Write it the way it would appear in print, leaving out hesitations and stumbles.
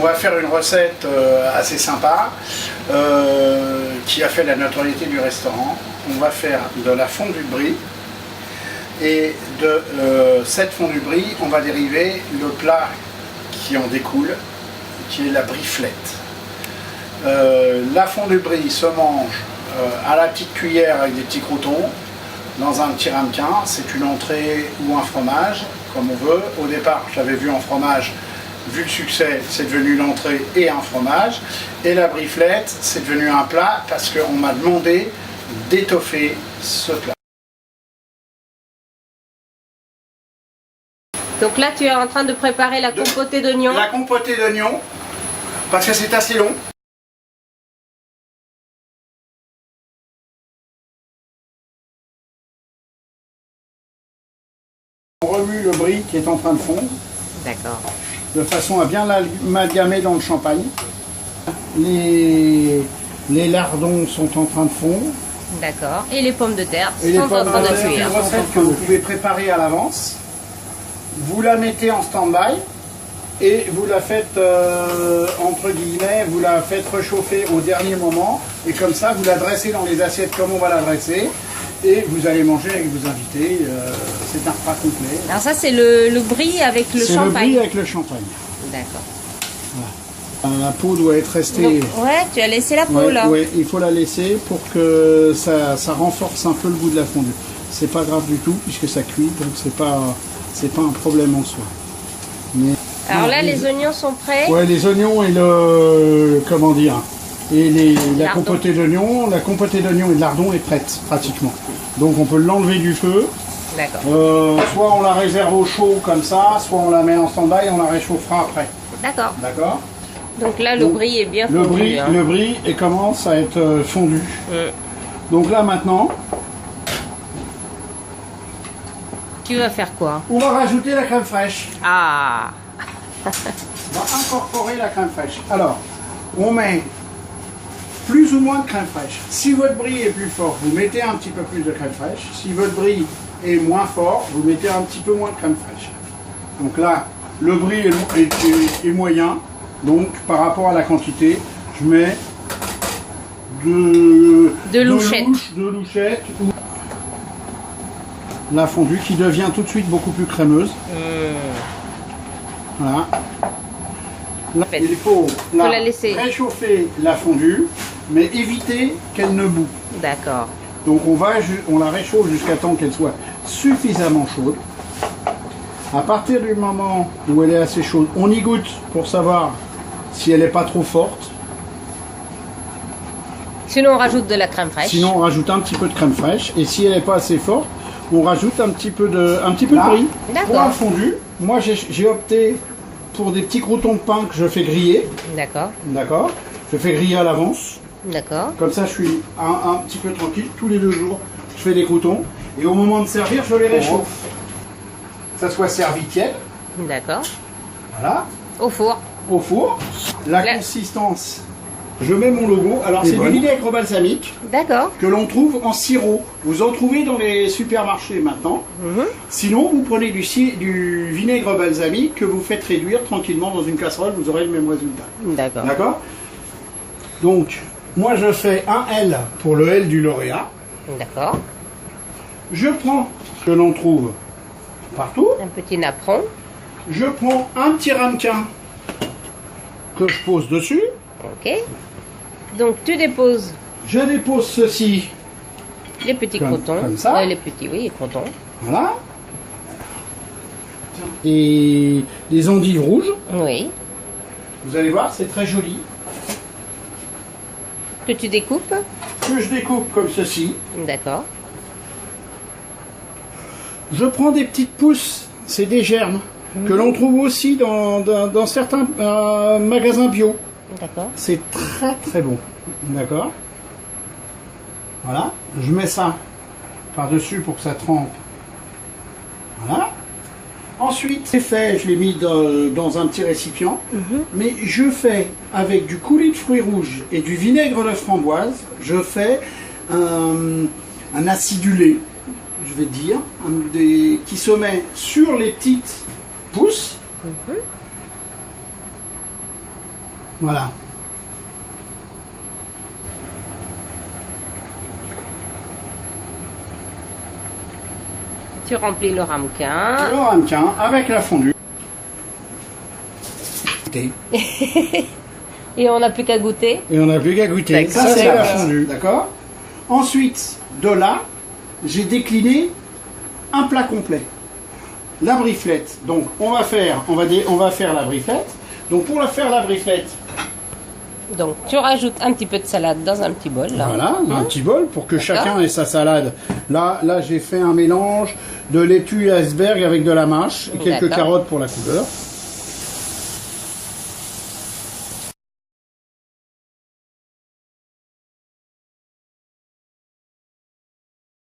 va faire une recette assez sympa qui a fait la notoriété du restaurant. On va faire de la fondue de brie et de cette fondue de brie, on va dériver le plat qui en découle, qui est la briflette. La fondue de brie se mange à la petite cuillère avec des petits croûtons dans un petit ramequin. C'est une entrée ou un fromage, comme on veut. Au départ, je l'avais vu en fromage. Vu le succès, c'est devenu l'entrée et un fromage. Et la briflette, c'est devenu un plat parce qu'on m'a demandé d'étoffer ce plat. Donc là, tu es en train de préparer la compotée d'oignons. La compotée d'oignons, parce que c'est assez long. On remue le brie qui est en train de fondre. D'accord. De façon à bien l'amalgamer dans le champagne. Les lardons sont en train de fondre. D'accord. Et les pommes de terre Et sont en train de cuire. C'est une recette que vous pouvez préparer à l'avance. Vous la mettez en stand-by et vous la faites, entre guillemets, vous la faites réchauffer au dernier moment. Et comme ça, vous la dressez dans les assiettes comme on va la dresser. Et vous allez manger avec vos invités. C'est un repas complet. Alors ça, c'est le brie avec le champagne. C'est le brie avec le champagne. D'accord. Voilà. La peau doit être restée... Donc, ouais, tu as laissé la peau là. Oui, il faut la laisser pour que ça renforce un peu le goût de la fondue. C'est pas grave du tout puisque ça cuit, donc c'est pas un problème en soi. Mais, alors là, les oignons sont prêts. Ouais, les oignons et le... comment dire, et la compotée d'oignons. La compotée d'oignons et de lardons est prête, pratiquement. Donc on peut l'enlever du feu. D'accord. Soit on la réserve au chaud comme ça, soit on la met en stand-by et on la réchauffera après. D'accord. D'accord. Donc là, le brie est bien fondu. Le brie commence à être fondu. Donc là maintenant... Tu vas faire quoi? On va rajouter la crème fraîche. Ah. On va incorporer la crème fraîche. Alors, on met plus ou moins de crème fraîche. Si votre brie est plus fort, vous mettez un petit peu plus de crème fraîche. Si votre brie est moins fort, vous mettez un petit peu moins de crème fraîche. Donc là, le brie est moyen. Donc, par rapport à la quantité, je mets de louchette. De louchette ou la fondue qui devient tout de suite beaucoup plus crémeuse. Voilà. Là, il faut la laisser réchauffer la fondue, mais éviter qu'elle ne bout. D'accord. Donc on la réchauffe jusqu'à temps qu'elle soit suffisamment chaude. À partir du moment où elle est assez chaude, on y goûte pour savoir si elle n'est pas trop forte. Sinon on rajoute de la crème fraîche. Sinon on rajoute un petit peu de crème fraîche. Et si elle n'est pas assez forte, on rajoute un petit peu de brie. Pour la fondue, moi j'ai opté pour des petits croûtons de pain que je fais griller. D'accord. D'accord. Je fais griller à l'avance. D'accord. Comme ça, je suis un petit peu tranquille. Tous les 2 jours, je fais des croûtons. Et au moment de servir, je les réchauffe. Que ça soit servi tiède. D'accord. Voilà. Au four. Au four. La consistance, je mets mon logo. Alors, c'est du vinaigre balsamique. D'accord. Que l'on trouve en sirop. Vous en trouvez dans les supermarchés maintenant. Sinon, vous prenez du vinaigre balsamique que vous faites réduire tranquillement dans une casserole. Vous aurez le même résultat. D'accord. D'accord. Donc, moi je fais un L pour le L du lauréat. D'accord. Je prends ce que l'on trouve partout. Un petit napperon. Je prends un petit ramequin que je pose dessus. Ok. Donc tu déposes. Je dépose ceci. Les petits croûtons. Comme ça. Les petits, oui, les croûtons. Voilà. Et les endives rouges. Oui. Vous allez voir, c'est très joli. Que tu découpes. Que je découpe comme ceci. D'accord. Je prends des petites pousses, c'est des germes, que l'on trouve aussi dans certains magasins bio. D'accord. C'est très très bon. D'accord. Voilà. Je mets ça par-dessus pour que ça trempe. Voilà. Ensuite, c'est fait, je l'ai mis dans un petit récipient. Mais je fais avec du coulis de fruits rouges et du vinaigre de framboise, je fais un acidulé, je vais dire, qui se met sur les petites pousses. Voilà. Tu remplis le ramequin. Le ramequin avec la fondue. Et on n'a plus qu'à goûter. Et on n'a plus qu'à goûter. D'accord. Ça, c'est la fondue. D'accord. Ensuite, de là, j'ai décliné un plat complet. La briflette. Donc, on va faire la briflette. Donc, pour faire la briflette, Donc tu rajoutes un petit peu de salade dans un petit bol. Là. voilà, un petit bol pour que D'accord. chacun ait sa salade. Là, j'ai fait un mélange de laitue et iceberg avec de la mâche et quelques D'accord. carottes pour la couleur.